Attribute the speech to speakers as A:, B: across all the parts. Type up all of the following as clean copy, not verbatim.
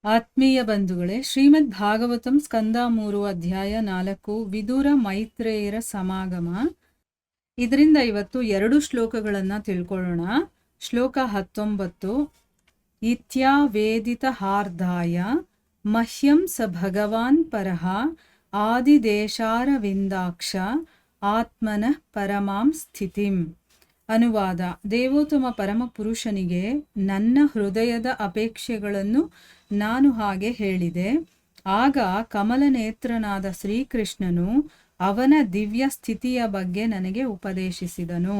A: ಆತ್ಮೀಯ ಬಂಧುಗಳೇ, ಶ್ರೀಮದ್ ಭಾಗವತಂ ಸ್ಕಂದ 3 ಅಧ್ಯಾಯ 4 ವಿದುರ ಮೈತ್ರೇಯರ ಸಮಾಗಮ. ಇದರಿಂದ ಇವತ್ತು 2 ಶ್ಲೋಕಗಳನ್ನು ತಿಳ್ಕೊಳ್ಳೋಣ. ಶ್ಲೋಕ 19. ಇತ್ಯಾವೇದಿತ ಹಾರ್ದಾಯ ಮಹ್ಯಂ ಸ ಭಗವಾನ್ ಪರಃ ಆದಿದೇಶಾರವಿಂದಾಕ್ಷ ಆತ್ಮನಃ ಪರಮಾಂ ಸ್ಥಿತಿಂ. ಅನುವಾದ: ದೇವೋತ್ತಮ ಪರಮ ಪುರುಷನಿಗೆ ನನ್ನ ಹೃದಯದ ಅಪೇಕ್ಷೆಗಳನ್ನು ನಾನು ಹಾಗೆ ಹೇಳಿದೆ. ಆಗ ಕಮಲನೇತ್ರನಾದ ಶ್ರೀಕೃಷ್ಣನು ಅವನ ದಿವ್ಯ ಸ್ಥಿತಿಯ ಬಗ್ಗೆ ನನಗೆ ಉಪದೇಶಿಸಿದನು.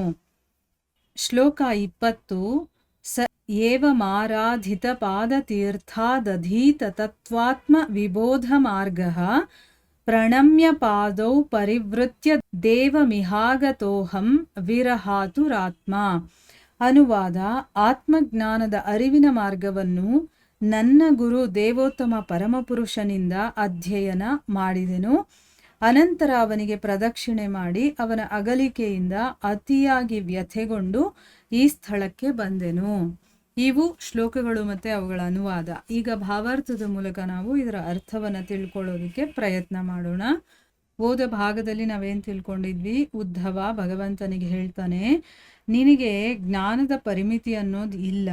A: ಶ್ಲೋಕ 20. ಸ ಏವಮಾರಾಧಿತ ಪಾದತೀರ್ಥಾದಧೀತ ತತ್ವಾತ್ಮ ವಿಬೋಧ ಮಾರ್ಗಃ ಪ್ರಣಮ್ಯ ಪಾದೌ ಪರಿವೃತ್ಯ ದೇವಮಿಹಾಗತೋಹಂ ವಿರಹಾತುರಾತ್ಮ. ಅನುವಾದ: ಆತ್ಮಜ್ಞಾನದ ಅರಿವಿನ ಮಾರ್ಗವನ್ನು ನನ್ನ ಗುರು ದೇವೋತ್ತಮ ಪರಮಪುರುಷನಿಂದ ಅಧ್ಯಯನ ಮಾಡಿದೆನು. ಅನಂತರ ಅವನಿಗೆ ಪ್ರದಕ್ಷಿಣೆ ಮಾಡಿ ಅವನ ಅಗಲಿಕೆಯಿಂದ ಅತಿಯಾಗಿ ವ್ಯಥೆಗೊಂಡು ಈ ಸ್ಥಳಕ್ಕೆ ಬಂದೆನು. ಇವು ಶ್ಲೋಕಗಳು ಮತ್ತು ಅವುಗಳ ಅನುವಾದ. ಈಗ ಭಾವಾರ್ಥದ ಮೂಲಕ ನಾವು ಇದರ ಅರ್ಥವನ್ನು ತಿಳ್ಕೊಳ್ಳೋದಕ್ಕೆ ಪ್ರಯತ್ನ ಮಾಡೋಣ. ಓದ ಭಾಗದಲ್ಲಿ ನಾವೇನು ತಿಳ್ಕೊಂಡಿದ್ವಿ? ಉದ್ಧವ ಭಗವಂತನಿಗೆ ಹೇಳ್ತಾನೆ, ನಿನಗೆ ಜ್ಞಾನದ ಪರಿಮಿತಿ ಅನ್ನೋದು ಇಲ್ಲ,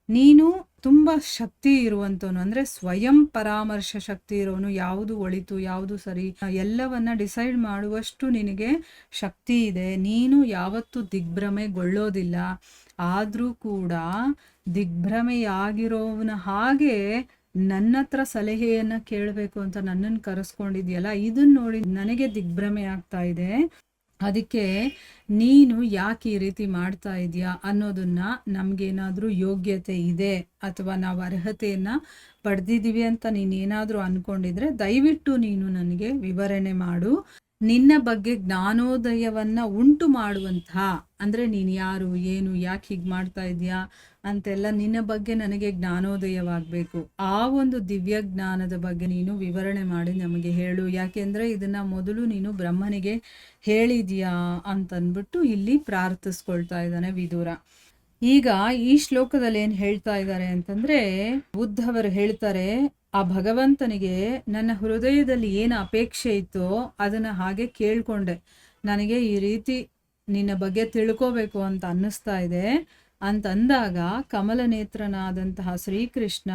A: ನೀನು ತುಂಬ ಶಕ್ತಿ ಇರುವಂಥವನು, ಅಂದರೆ ಸ್ವಯಂ ಪರಾಮರ್ಶ ಶಕ್ತಿ ಇರೋನು. ಯಾವುದು ಒಳಿತು ಯಾವುದು ಸರಿ ಎಲ್ಲವನ್ನ ಡಿಸೈಡ್ ಮಾಡುವಷ್ಟು ನಿನಗೆ ಶಕ್ತಿ ಇದೆ. ನೀನು ಯಾವತ್ತೂ ದಿಗ್ಭ್ರಮೆಗೊಳ್ಳೋದಿಲ್ಲ. ಆದರೂ ಕೂಡ ದಿಗ್ಭ್ರಮೆಯಾಗಿರೋವನ ಹಾಗೆ ನನ್ನ ಹತ್ರ ಸಲಹೆಯನ್ನು ಕೇಳಬೇಕು ಅಂತ ನನ್ನನ್ನು ಕರೆಸ್ಕೊಂಡಿದ್ಯಲ್ಲ, ಇದನ್ನು ನೋಡಿ ನನಗೆ ದಿಗ್ಭ್ರಮೆ ಆಗ್ತಾ ಇದೆ. ಅದಕ್ಕೆ ನೀನು ಯಾಕೆ ಈ ರೀತಿ ಮಾಡ್ತಾ ಇದೆಯಾ ಅನ್ನೋದನ್ನ ನಮಗೇನಾದರೂ ಯೋಗ್ಯತೆ ಇದೆ ಅಥವಾ ನಾವು ಅರ್ಹತೆಯನ್ನು ಪಡೆದಿದ್ದೀವಿ ಅಂತ ನೀನೇನಾದರೂ ಅಂದ್ಕೊಂಡಿದ್ರೆ ದಯವಿಟ್ಟು ನೀನು ನನಗೆ ವಿವರಣೆ ಮಾಡು. ನಿನ್ನ ಬಗ್ಗೆ ಜ್ಞಾನೋದಯವನ್ನು ಉಂಟು ಮಾಡುವಂತಹ, ಅಂದರೆ ನೀನು ಯಾರು, ಏನು, ಯಾಕೆ ಹೀಗೆ ಮಾಡ್ತಾ ಇದೆಯಾ ಅಂತೆಲ್ಲ ನಿನ್ನ ಬಗ್ಗೆ ನನಗೆ ಜ್ಞಾನೋದಯವಾಗಬೇಕು. ಆ ಒಂದು ದಿವ್ಯ ಜ್ಞಾನದ ಬಗ್ಗೆ ನೀನು ವಿವರಣೆ ಮಾಡಿ ನಮಗೆ ಹೇಳು. ಯಾಕೆಂದರೆ ಇದನ್ನು ಮೊದಲು ನೀನು ಬ್ರಹ್ಮನಿಗೆ ಹೇಳಿದ್ಯಾ ಅಂತಂದ್ಬಿಟ್ಟು ಇಲ್ಲಿ ಪ್ರಾರ್ಥಿಸ್ಕೊಳ್ತಾ ಇದ್ದಾನೆ ವಿದುರ. ಈಗ ಈ ಶ್ಲೋಕದಲ್ಲಿ ಏನು ಹೇಳ್ತಾ ಇದ್ದಾರೆ ಅಂತಂದರೆ, ಉದ್ಧವರು ಹೇಳ್ತಾರೆ, ಆ ಭಗವಂತನಿಗೆ ನನ್ನ ಹೃದಯದಲ್ಲಿ ಏನು ಅಪೇಕ್ಷೆ ಇತ್ತೋ ಅದನ್ನು ಹಾಗೆ ಕೇಳ್ಕೊಂಡೆ. ನನಗೆ ಈ ರೀತಿ ನಿನ್ನ ಬಗ್ಗೆ ತಿಳ್ಕೋಬೇಕು ಅಂತ ಅನ್ನಿಸ್ತಾ ಇದೆ ಅಂತಂದಾಗ ಕಮಲನೇತ್ರನಾದಂತಹ ಶ್ರೀಕೃಷ್ಣ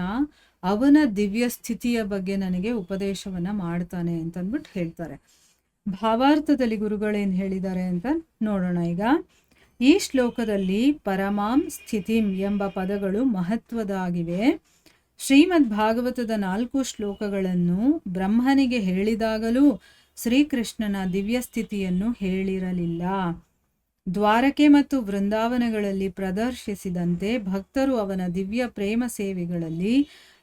A: ಅವನ ದಿವ್ಯ ಸ್ಥಿತಿಯ ಬಗ್ಗೆ ನನಗೆ ಉಪದೇಶವನ್ನು ಮಾಡ್ತಾನೆ ಅಂತಂದ್ಬಿಟ್ಟು ಹೇಳ್ತಾರೆ. ಭಾವಾರ್ಥದಲ್ಲಿ ಗುರುಗಳೇನು ಹೇಳಿದ್ದಾರೆ ಅಂತ ನೋಡೋಣ. ಈಗ ಈ ಶ್ಲೋಕದಲ್ಲಿ ಪರಮಾಂ ಸ್ಥಿತಿಂ ಎಂಬ ಪದಗಳು ಮಹತ್ವದಾಗಿವೆ. ಶ್ರೀಮದ್ ಭಾಗವತದ 4 ಶ್ಲೋಕಗಳನ್ನು ಬ್ರಹ್ಮನಿಗೆ ಹೇಳಿದಾಗಲೂ ಶ್ರೀಕೃಷ್ಣನ ದಿವ್ಯ ಸ್ಥಿತಿಯನ್ನು ಹೇಳಿರಲಿಲ್ಲ. ದ್ವಾರಕೆ ಮತ್ತು ವೃಂದಾವನಗಳಲ್ಲಿ ಪ್ರದರ್ಶಿಸಿದಂತೆ ಭಕ್ತರು ಅವನ ದಿವ್ಯ ಪ್ರೇಮ ಸೇವೆಗಳಲ್ಲಿ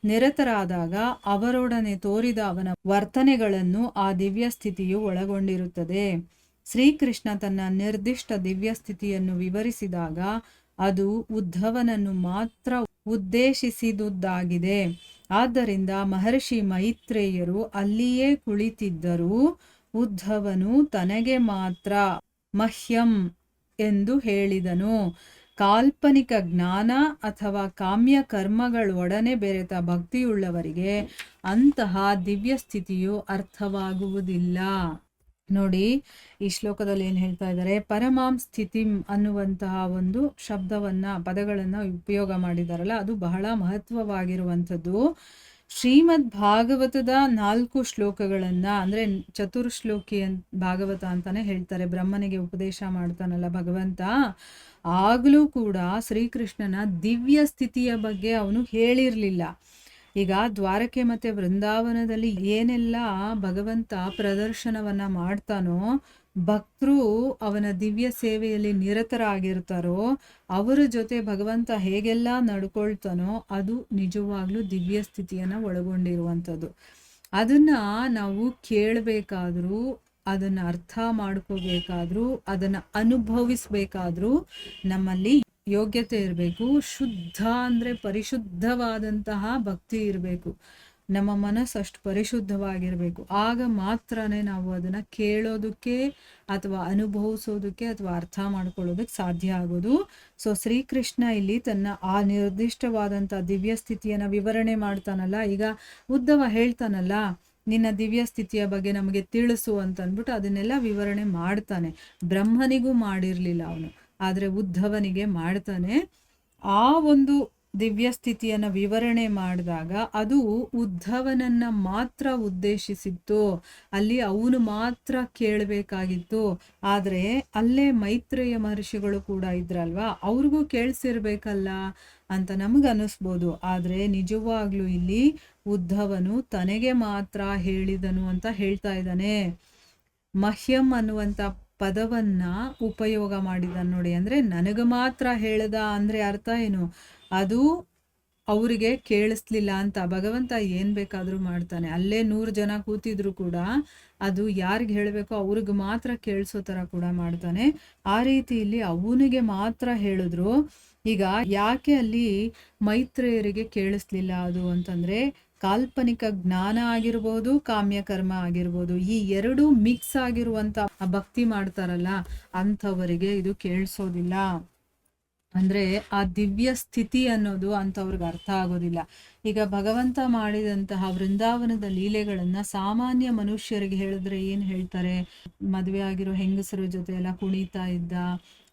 A: ನಿರತರಾದಾಗ ಅವರೊಡನೆ ತೋರಿದ ಅವನ ವರ್ತನೆಗಳನ್ನು ಆ ದಿವ್ಯ ಸ್ಥಿತಿಯು ಒಳಗೊಂಡಿರುತ್ತದೆ. ಶ್ರೀಕೃಷ್ಣ ತನ್ನ ನಿರ್ದಿಷ್ಟ ದಿವ್ಯ ಸ್ಥಿತಿಯನ್ನು ವಿವರಿಸಿದಾಗ ಅದು ಉದ್ಧವನನ್ನು ಮಾತ್ರ ಉದ್ದೇಶಿಸಿದುದಾಗಿದೆ. ಆದ್ದರಿಂದ ಮಹರ್ಷಿ ಮೈತ್ರೇಯರು ಅಲ್ಲಿಯೇ ಕುಳಿತಿದ್ದರೂ ಉದ್ಧವನು ತನಗೆ ಮಾತ್ರ ಮಹ್ಯಂ ಎಂದು ಹೇಳಿದನು. ಕಾಲ್ಪನಿಕ ಜ್ಞಾನ ಅಥವಾ ಕಾಮ್ಯ ಕರ್ಮಗಳೊಡನೆ ಬೆರೆತ ಭಕ್ತಿಯುಳ್ಳವರಿಗೆ ಅಂತಹ ದಿವ್ಯ ಸ್ಥಿತಿಯು ಅರ್ಥವಾಗುವುದಿಲ್ಲ. ನೋಡಿ, ಈ ಶ್ಲೋಕದಲ್ಲಿ ಏನು ಹೇಳ್ತಾ ಇದ್ದಾರೆ? ಪರಮಾಂ ಸ್ಥಿತಿಂ ಅನ್ನುವಂತಹ ಒಂದು ಪದಗಳನ್ನು ಉಪಯೋಗ ಮಾಡಿದಾರಲ್ಲ, ಅದು ಬಹಳ ಮಹತ್ವವಾಗಿರುವಂಥದ್ದು. ಶ್ರೀಮದ್ ಭಾಗವತದ 4 ಶ್ಲೋಕಗಳನ್ನು, ಅಂದರೆ ಚತುರ್ಶ್ಲೋಕಿ ಭಾಗವತ ಅಂತಾನೆ ಹೇಳ್ತಾರೆ. ಬ್ರಹ್ಮನಿಗೆ ಉಪದೇಶ ಮಾಡ್ತಾನಲ್ಲ ಭಗವಂತ, ಆಗಲೂ ಕೂಡ ಶ್ರೀಕೃಷ್ಣನ ದಿವ್ಯ ಸ್ಥಿತಿಯ ಬಗ್ಗೆ ಅವನು ಹೇಳಿರಲಿಲ್ಲ. ಈಗ ದ್ವಾರಕೆ ಮತ್ತು ವೃಂದಾವನದಲ್ಲಿ ಏನೆಲ್ಲ ಭಗವಂತ ಪ್ರದರ್ಶನವನ್ನು ಮಾಡ್ತಾನೋ, ಭಕ್ತರು ಅವನ ದಿವ್ಯ ಸೇವೆಯಲ್ಲಿ ನಿರತರಾಗಿರ್ತಾರೋ ಅವರ ಜೊತೆ ಭಗವಂತ ಹೇಗೆಲ್ಲ ನಡ್ಕೊಳ್ತಾನೋ ಅದು ನಿಜವಾಗ್ಲೂ ದಿವ್ಯ ಸ್ಥಿತಿಯನ್ನು ಒಳಗೊಂಡಿರುವಂಥದ್ದು. ಅದನ್ನು ನಾವು ಕೇಳಬೇಕಾದ್ರೂ, ಅದನ್ನು ಅರ್ಥ ಮಾಡ್ಕೋಬೇಕಾದ್ರೂ, ಅದನ್ನು ಅನುಭವಿಸ್ಬೇಕಾದ್ರೂ ನಮ್ಮಲ್ಲಿ ಯೋಗ್ಯತೆ ಇರಬೇಕು. ಶುದ್ಧ ಅಂದರೆ ಪರಿಶುದ್ಧವಾದಂತಹ ಭಕ್ತಿ ಇರಬೇಕು. ನಮ್ಮ ಮನಸ್ಸು ಅಷ್ಟು ಪರಿಶುದ್ಧವಾಗಿರಬೇಕು. ಆಗ ಮಾತ್ರನೇ ನಾವು ಅದನ್ನು ಕೇಳೋದಕ್ಕೆ ಅಥವಾ ಅನುಭವಿಸೋದಕ್ಕೆ ಅಥವಾ ಅರ್ಥ ಮಾಡ್ಕೊಳ್ಳೋದಕ್ಕೆ ಸಾಧ್ಯ ಆಗೋದು. ಸೊ ಶ್ರೀಕೃಷ್ಣ ಇಲ್ಲಿ ತನ್ನ ಆ ನಿರ್ದಿಷ್ಟವಾದಂಥ ದಿವ್ಯ ಸ್ಥಿತಿಯನ್ನು ವಿವರಣೆ ಮಾಡ್ತಾನಲ್ಲ, ಈಗ ಉದ್ಧವ ಹೇಳ್ತಾನಲ್ಲ ನಿನ್ನ ದಿವ್ಯ ಸ್ಥಿತಿಯ ಬಗ್ಗೆ ನಮಗೆ ತಿಳಿಸು ಅಂತ ಅಂದ್ಬಿಟ್ಟು ಅದನ್ನೆಲ್ಲ ವಿವರಣೆ ಮಾಡ್ತಾನೆ. ಬ್ರಹ್ಮನಿಗೂ ಮಾಡಿರಲಿಲ್ಲ ಅವನು, ಆದರೆ ಉದ್ಧವನಿಗೆ ಮಾಡ್ತಾನೆ. ಆ ಒಂದು ದಿವ್ಯ ಸ್ಥಿತಿಯನ್ನು ವಿವರಣೆ ಮಾಡಿದಾಗ ಅದು ಉದ್ಧವನನ್ನ ಮಾತ್ರ ಉದ್ದೇಶಿಸಿತ್ತು, ಅಲ್ಲಿ ಅವನು ಮಾತ್ರ ಕೇಳಬೇಕಾಗಿತ್ತು. ಆದರೆ ಅಲ್ಲೇ ಮೈತ್ರೇಯ ಮಹರ್ಷಿಗಳು ಕೂಡ ಇದ್ರಲ್ವಾ, ಅವ್ರಿಗೂ ಕೇಳಿಸಿರ್ಬೇಕಲ್ಲ ಅಂತ ನಮ್ಗೆ ಅನ್ನಿಸ್ಬೋದು. ಆದರೆ ನಿಜವಾಗ್ಲೂ ಇಲ್ಲಿ ಉದ್ಧವನು ತನಗೆ ಮಾತ್ರ ಹೇಳಿದನು ಅಂತ ಹೇಳ್ತಾ ಇದ್ದಾನೆ. ಮಹ್ಯಂ ಅನ್ನುವಂಥ ಪದವನ್ನ ಉಪಯೋಗ ಮಾಡಿದ ನೋಡಿ. ಅಂದರೆ ನನಗೆ ಮಾತ್ರ ಹೇಳ್ದ ಅಂದರೆ ಅರ್ಥ ಏನು, ಅದು ಅವರಿಗೆ ಕೇಳಿಸ್ಲಿಲ್ಲ ಅಂತ. ಭಗವಂತ ಏನು ಬೇಕಾದರೂ ಮಾಡ್ತಾನೆ. ಅಲ್ಲೇ 100 ಜನ ಕೂತಿದ್ರು ಕೂಡ ಅದು ಯಾರಿಗೆ ಹೇಳಬೇಕೋ ಅವ್ರಿಗೆ ಮಾತ್ರ ಕೇಳಿಸೋ ಥರ ಕೂಡ ಮಾಡ್ತಾನೆ. ಆ ರೀತಿಯಲ್ಲಿ ಅವನಿಗೆ ಮಾತ್ರ ಹೇಳಿದ್ರು. ಈಗ ಯಾಕೆ ಅಲ್ಲಿ ಮೈತ್ರೇಯರಿಗೆ ಕೇಳಿಸ್ಲಿಲ್ಲ ಅದು ಅಂತಂದರೆ, ಕಾಲ್ಪನಿಕ ಜ್ಞಾನ ಆಗಿರ್ಬೋದು, ಕಾಮ್ಯಕರ್ಮ ಆಗಿರ್ಬೋದು, ಈ ಎರಡೂ ಮಿಕ್ಸ್ ಆಗಿರುವಂಥ ಭಕ್ತಿ ಮಾಡ್ತಾರಲ್ಲ ಅಂಥವರಿಗೆ ಇದು ಕೇಳಿಸೋದಿಲ್ಲ. ಅಂದರೆ ಆ ದಿವ್ಯ ಸ್ಥಿತಿ ಅನ್ನೋದು ಅಂಥವ್ರಿಗೆ ಅರ್ಥ ಆಗೋದಿಲ್ಲ. ಈಗ ಭಗವಂತ ಮಾಡಿದಂತಹ ವೃಂದಾವನದ ಲೀಲೆಗಳನ್ನು ಸಾಮಾನ್ಯ ಮನುಷ್ಯರಿಗೆ ಹೇಳಿದ್ರೆ ಏನು ಹೇಳ್ತಾರೆ? ಮದುವೆ ಆಗಿರೋ ಹೆಂಗಸರ ಜೊತೆ ಎಲ್ಲ ಕುಣಿತಾ ಇದ್ದ,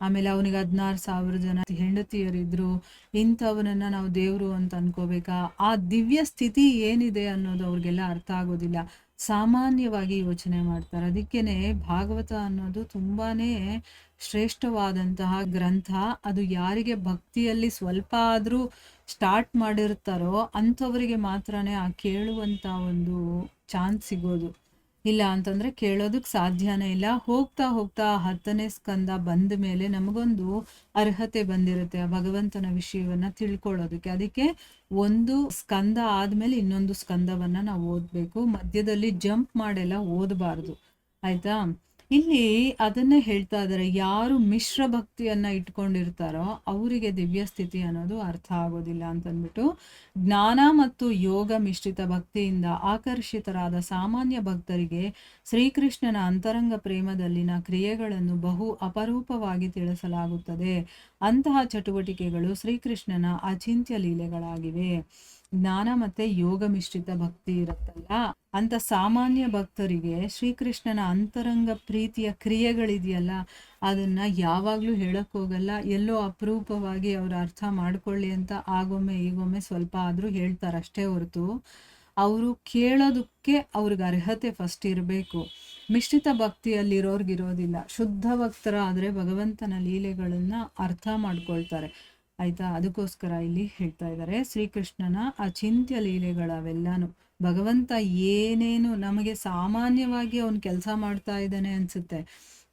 A: ಆಮೇಲೆ ಅವನಿಗೆ 16,000 ಜನ ಹೆಂಡತಿಯರಿದ್ರು, ಇಂಥವನನ್ನು ನಾವು ದೇವರು ಅಂತ ಅನ್ಕೋಬೇಕಾ? ಆ ದಿವ್ಯ ಸ್ಥಿತಿ ಏನಿದೆ ಅನ್ನೋದು ಅವ್ರಿಗೆಲ್ಲ ಅರ್ಥ ಆಗೋದಿಲ್ಲ. ಸಾಮಾನ್ಯವಾಗಿ ಯೋಚನೆ ಮಾಡ್ತಾರೆ. ಅದಕ್ಕೇನೆ ಭಾಗವತ ಅನ್ನೋದು ತುಂಬಾನೇ ಶ್ರೇಷ್ಠವಾದಂತಹ ಗ್ರಂಥ. ಅದು ಯಾರಿಗೆ ಭಕ್ತಿಯಲ್ಲಿ ಸ್ವಲ್ಪ ಆದರೂ ಸ್ಟಾರ್ಟ್ ಮಾಡಿರ್ತಾರೋ ಅಂಥವರಿಗೆ ಮಾತ್ರನೇ ಆ ಕೇಳುವಂಥ ಒಂದು ಚಾನ್ಸ್ ಸಿಗೋದು. ಇಲ್ಲ ಅಂತಂದರೆ ಕೇಳೋದಕ್ಕೆ ಸಾಧ್ಯನೇ ಇಲ್ಲ. ಹೋಗ್ತಾ ಹೋಗ್ತಾ 10ನೇ ಸ್ಕಂದ ಬಂದ ಮೇಲೆ ನಮಗೊಂದು ಅರ್ಹತೆ ಬಂದಿರುತ್ತೆ ಆ ಭಗವಂತನ ವಿಷಯವನ್ನು ತಿಳ್ಕೊಳ್ಳೋದಕ್ಕೆ. ಅದಕ್ಕೆ ಒಂದು ಸ್ಕಂದ ಆದಮೇಲೆ ಇನ್ನೊಂದು ಸ್ಕಂದವನ್ನು ನಾವು ಓದಬೇಕು. ಮಧ್ಯದಲ್ಲಿ ಜಂಪ್ ಮಾಡೆಲ್ಲ ಓದಬಾರ್ದು, ಆಯಿತಾ? ಇಲ್ಲಿ ಅದನ್ನೇ ಹೇಳ್ತಾ ಇದ್ದಾರೆ, ಯಾರು ಮಿಶ್ರ ಭಕ್ತಿಯನ್ನು ಇಟ್ಕೊಂಡಿರ್ತಾರೋ ಅವರಿಗೆ ದಿವ್ಯ ಸ್ಥಿತಿ ಅನ್ನೋದು ಅರ್ಥ ಆಗೋದಿಲ್ಲ ಅಂತಂದ್ಬಿಟ್ಟು, ಜ್ಞಾನ ಮತ್ತು ಯೋಗ ಮಿಶ್ರಿತ ಭಕ್ತಿಯಿಂದ ಆಕರ್ಷಿತರಾದ ಸಾಮಾನ್ಯ ಭಕ್ತರಿಗೆ ಶ್ರೀಕೃಷ್ಣನ ಅಂತರಂಗ ಪ್ರೇಮದಲ್ಲಿನ ಕ್ರಿಯೆಗಳನ್ನು ಬಹು ಅಪರೂಪವಾಗಿ ತಿಳಿಸಲಾಗುತ್ತದೆ. ಅಂತಹ ಚಟುವಟಿಕೆಗಳು ಶ್ರೀಕೃಷ್ಣನ ಅಚಿಂತ್ಯ ಲೀಲೆಗಳಾಗಿವೆ. ಜ್ಞಾನ ಮತ್ತೆ ಯೋಗ ಮಿಶ್ರಿತ ಭಕ್ತಿ ಇರುತ್ತಲ್ಲ, ಅಂತ ಸಾಮಾನ್ಯ ಭಕ್ತರಿಗೆ ಶ್ರೀಕೃಷ್ಣನ ಅಂತರಂಗ ಪ್ರೀತಿಯ ಕ್ರಿಯೆಗಳಿದೆಯಲ್ಲ ಅದನ್ನ ಯಾವಾಗಲೂ ಹೇಳಕ್ ಹೋಗಲ್ಲ. ಎಲ್ಲೋ ಅಪರೂಪವಾಗಿ ಅವ್ರು ಅರ್ಥ ಮಾಡ್ಕೊಳ್ಳಿ ಅಂತ ಆಗೊಮ್ಮೆ ಈಗೊಮ್ಮೆ ಸ್ವಲ್ಪ ಆದರೂ ಹೇಳ್ತಾರೆ ಅಷ್ಟೇ ಹೊರತು ಅವರು ಕೇಳೋದಕ್ಕೆ ಅವ್ರಿಗೆ ಅರ್ಹತೆ ಫಸ್ಟ್ ಇರಬೇಕು. ಮಿಶ್ರಿತ ಭಕ್ತಿಯಲ್ಲಿರೋರ್ಗಿರೋದಿಲ್ಲ. ಶುದ್ಧ ಭಕ್ತರ ಆದರೆ ಭಗವಂತನ ಲೀಲೆಗಳನ್ನ ಅರ್ಥ ಮಾಡ್ಕೊಳ್ತಾರೆ, ಆಯ್ತಾ? ಅದಕ್ಕೋಸ್ಕರ ಇಲ್ಲಿ ಹೇಳ್ತಾ ಇದ್ದಾರೆ ಶ್ರೀಕೃಷ್ಣನ ಅಚಿಂತ್ಯ ಲೀಲೆಗಳವೆಲ್ಲಾನು. ಭಗವಂತ ಏನೇನು ನಮಗೆ ಸಾಮಾನ್ಯವಾಗಿ ಅವನು ಕೆಲಸ ಮಾಡ್ತಾ ಇದ್ದಾನೆ ಅನ್ಸುತ್ತೆ,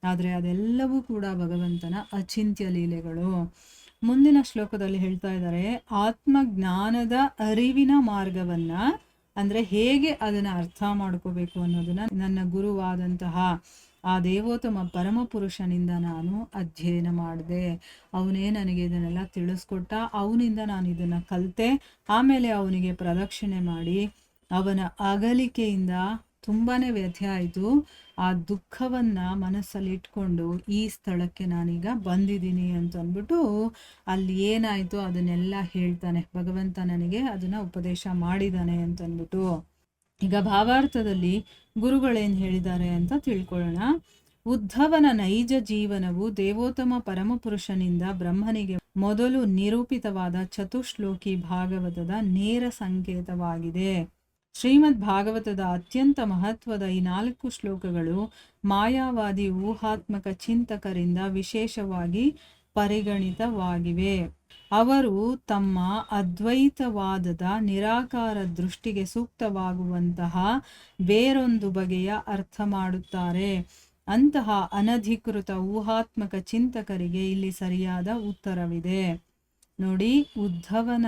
A: ಆದರೆ ಅದೆಲ್ಲವೂ ಕೂಡ ಭಗವಂತನ ಅಚಿಂತ್ಯ ಲೀಲೆಗಳು. ಮುಂದಿನ ಶ್ಲೋಕದಲ್ಲಿ ಹೇಳ್ತಾ ಇದ್ದಾರೆ, ಆತ್ಮಜ್ಞಾನದ ಅರಿವಿನ ಮಾರ್ಗವನ್ನ ಅಂದರೆ ಹೇಗೆ ಅದನ್ನು ಅರ್ಥ ಮಾಡ್ಕೋಬೇಕು ಅನ್ನೋದನ್ನ ನನ್ನ ಗುರುವಾದಂತಹ ಆ ದೇವೋತ್ತಮ ಪರಮಪುರುಷನಿಂದ ನಾನು ಅಧ್ಯಯನ ಮಾಡಿದೆ. ಅವನೇ ನನಗೆ ಇದನ್ನೆಲ್ಲ ತಿಳಿಸ್ಕೊಟ್ಟ, ಅವನಿಂದ ನಾನು ಇದನ್ನು ಕಲಿತೆ. ಆಮೇಲೆ ಅವನಿಗೆ ಪ್ರದಕ್ಷಿಣೆ ಮಾಡಿ ಅವನ ಅಗಲಿಕೆಯಿಂದ ತುಂಬಾ ವ್ಯಥೆ ಆಯಿತು. ಆ ದುಃಖವನ್ನು ಮನಸ್ಸಲ್ಲಿ ಇಟ್ಕೊಂಡು ಈ ಸ್ಥಳಕ್ಕೆ ನಾನೀಗ ಬಂದಿದ್ದೀನಿ ಅಂತಂದ್ಬಿಟ್ಟು ಅಲ್ಲಿ ಏನಾಯಿತು ಅದನ್ನೆಲ್ಲ ಹೇಳ್ತಾನೆ. ಭಗವಂತ ನನಗೆ ಅದನ್ನು ಉಪದೇಶ ಮಾಡಿದ್ದಾನೆ ಅಂತಂದ್ಬಿಟ್ಟು. ಈಗ ಭಾವಾರ್ಥದಲ್ಲಿ ಗುರುಗಳೇನು ಹೇಳಿದ್ದಾರೆ ಅಂತ ತಿಳ್ಕೊಳ್ಳೋಣ. ಉದ್ಧವನ ನೈಜ ಜೀವನವು ದೇವೋತ್ತಮ ಪರಮಪುರುಷನಿಂದ ಬ್ರಹ್ಮನಿಗೆ ಮೊದಲು ನಿರೂಪಿತವಾದ ಚತುಶ್ಲೋಕಿ ಭಾಗವತದ ನೇರ ಸಂಕೇತವಾಗಿದೆ. ಶ್ರೀಮದ್ ಭಾಗವತದ ಅತ್ಯಂತ ಮಹತ್ವದ ಈ 4 ಶ್ಲೋಕಗಳು ಮಾಯಾವಾದಿ ಊಹಾತ್ಮಕ ಚಿಂತಕರಿಂದ ವಿಶೇಷವಾಗಿ ಪರಿಗಣಿತವಾಗಿವೆ. ಅವರು ತಮ್ಮ ಅದ್ವೈತವಾದದ ನಿರಾಕಾರ ದೃಷ್ಟಿಗೆ ಸೂಕ್ತವಾಗುವಂತಹ ಬೇರೊಂದು ಬಗೆಯ ಅರ್ಥ ಮಾಡುತ್ತಾರೆ. ಅಂತಹ ಅನಧಿಕೃತ ಊಹಾತ್ಮಕ ಚಿಂತಕರಿಗೆ ಇಲ್ಲಿ ಸರಿಯಾದ ಉತ್ತರವಿದೆ. ನೋಡಿ, ಉದ್ಧವನ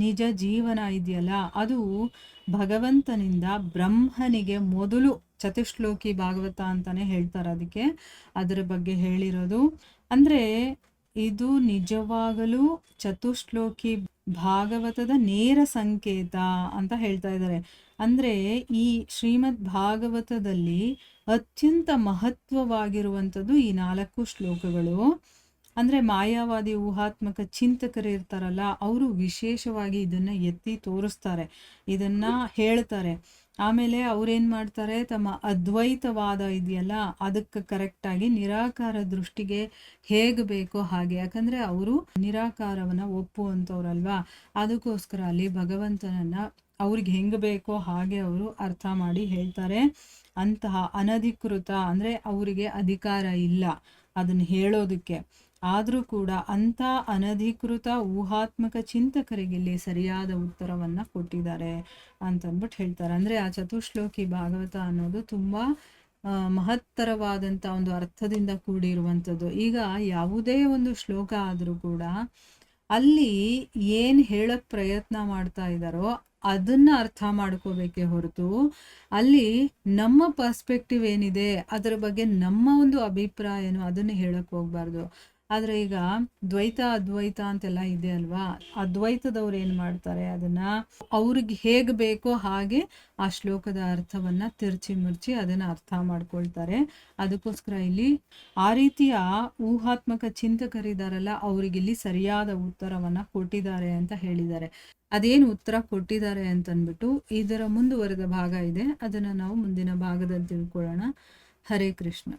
A: ನಿಜ ಜೀವನ ಇದೆಯಲ್ಲ ಅದು ಭಗವಂತನಿಂದ ಬ್ರಹ್ಮನಿಗೆ ಮೊದಲು ಚತುಶ್ಲೋಕಿ ಭಾಗವತ ಅಂತಾನೆ ಹೇಳ್ತಾರೆ. ಅದಕ್ಕೆ ಅದರ ಬಗ್ಗೆ ಹೇಳಿರೋದು. ಅಂದರೆ ಇದು ನಿಜವಾಗಲೂ ಚತುಶ್ಲೋಕಿ ಭಾಗವತದ ನೇರ ಸಂಕೇತ ಅಂತ ಹೇಳ್ತಾ ಇದ್ದಾರೆ. ಅಂದ್ರೆ ಈ ಶ್ರೀಮದ್ ಭಾಗವತದಲ್ಲಿ ಅತ್ಯಂತ ಮಹತ್ವವಾಗಿರುವಂಥದ್ದು ಈ 4 ಶ್ಲೋಕಗಳು. ಅಂದ್ರೆ ಮಾಯಾವಾದಿ ಊಹಾತ್ಮಕ ಚಿಂತಕರು ಇರ್ತಾರಲ್ಲ, ಅವರು ವಿಶೇಷವಾಗಿ ಇದನ್ನ ಎತ್ತಿ ತೋರಿಸ್ತಾರೆ, ಇದನ್ನ ಹೇಳ್ತಾರೆ. ಆಮೇಲೆ ಅವ್ರೇನ್ ಮಾಡ್ತಾರೆ, ತಮ್ಮ ಅದ್ವೈತವಾದ ಇದೆಯಲ್ಲ ಅದಕ್ಕೆ ಕರೆಕ್ಟಾಗಿ ನಿರಾಕಾರ ದೃಷ್ಟಿಗೆ ಹೇಗೆ ಬೇಕೋ ಹಾಗೆ, ಯಾಕಂದ್ರೆ ಅವರು ನಿರಾಕಾರವನ್ನ ಒಪ್ಪುವಂಥವ್ರಲ್ವಾ, ಅದಕ್ಕೋಸ್ಕರ ಅಲ್ಲಿ ಭಗವಂತನನ್ನ ಅವ್ರಿಗೆ ಹೆಂಗೆ ಬೇಕೋ ಹಾಗೆ ಅವರು ಅರ್ಥ ಮಾಡಿ ಹೇಳ್ತಾರೆ. ಅಂತಹ ಅನಧಿಕೃತ ಅಂದ್ರೆ ಅವರಿಗೆ ಅಧಿಕಾರ ಇಲ್ಲ ಅದನ್ನ ಹೇಳೋದಕ್ಕೆ, ಆದರೂ ಕೂಡ ಅಂಥ ಅನಧಿಕೃತ ಊಹಾತ್ಮಕ ಚಿಂತಕರಿಗೆ ಇಲ್ಲಿ ಸರಿಯಾದ ಉತ್ತರವನ್ನ ಕೊಟ್ಟಿದ್ದಾರೆ ಅಂತಂದ್ಬಿಟ್ಟು ಹೇಳ್ತಾರೆ. ಅಂದ್ರೆ ಆ ಚತುಶ್ಲೋಕಿ ಭಾಗವತ ಅನ್ನೋದು ತುಂಬಾ ಮಹತ್ತರವಾದಂಥ ಒಂದು ಅರ್ಥದಿಂದ ಕೂಡಿರುವಂಥದ್ದು. ಈಗ ಯಾವುದೇ ಒಂದು ಶ್ಲೋಕ ಆದರೂ ಕೂಡ ಅಲ್ಲಿ ಏನ್ ಹೇಳಕ್ ಪ್ರಯತ್ನ ಮಾಡ್ತಾ ಇದ್ದಾರೋ ಅದನ್ನ ಅರ್ಥ ಮಾಡ್ಕೋಬೇಕೇ ಹೊರತು ಅಲ್ಲಿ ನಮ್ಮ ಪರ್ಸ್ಪೆಕ್ಟಿವ್ ಏನಿದೆ ಅದರ ಬಗ್ಗೆ ನಮ್ಮ ಒಂದು ಅಭಿಪ್ರಾಯನೋ ಅದನ್ನ ಹೇಳಕ್ ಹೋಗ್ಬಾರ್ದು. ಆದ್ರೆ ಈಗ ದ್ವೈತ ಅದ್ವೈತ ಅಂತೆಲ್ಲ ಇದೆ ಅಲ್ವಾ, ಅದ್ವೈತದವ್ರು ಏನ್ ಮಾಡ್ತಾರೆ, ಅದನ್ನ ಅವ್ರಿಗೆ ಹೇಗೆ ಬೇಕೋ ಹಾಗೆ ಆ ಶ್ಲೋಕದ ಅರ್ಥವನ್ನ ತಿರ್ಚಿ ಮುರ್ಚಿ ಅದನ್ನ ಅರ್ಥ ಮಾಡ್ಕೊಳ್ತಾರೆ. ಅದಕ್ಕೋಸ್ಕರ ಇಲ್ಲಿ ಆ ರೀತಿಯ ಊಹಾತ್ಮಕ ಚಿಂತಕರಿದಾರಲ್ಲ, ಅವ್ರಿಗಿಲ್ಲಿ ಸರಿಯಾದ ಉತ್ತರವನ್ನ ಕೊಟ್ಟಿದ್ದಾರೆ ಅಂತ ಹೇಳಿದ್ದಾರೆ. ಅದೇನು ಉತ್ತರ ಕೊಟ್ಟಿದ್ದಾರೆ ಅಂತಂದ್ಬಿಟ್ಟು ಇದರ ಮುಂದುವರೆದ ಭಾಗ ಇದೆ, ಅದನ್ನ ನಾವು ಮುಂದಿನ ಭಾಗದಲ್ಲಿ ತಿಳ್ಕೊಳ್ಳೋಣ. ಹರೇ ಕೃಷ್ಣ.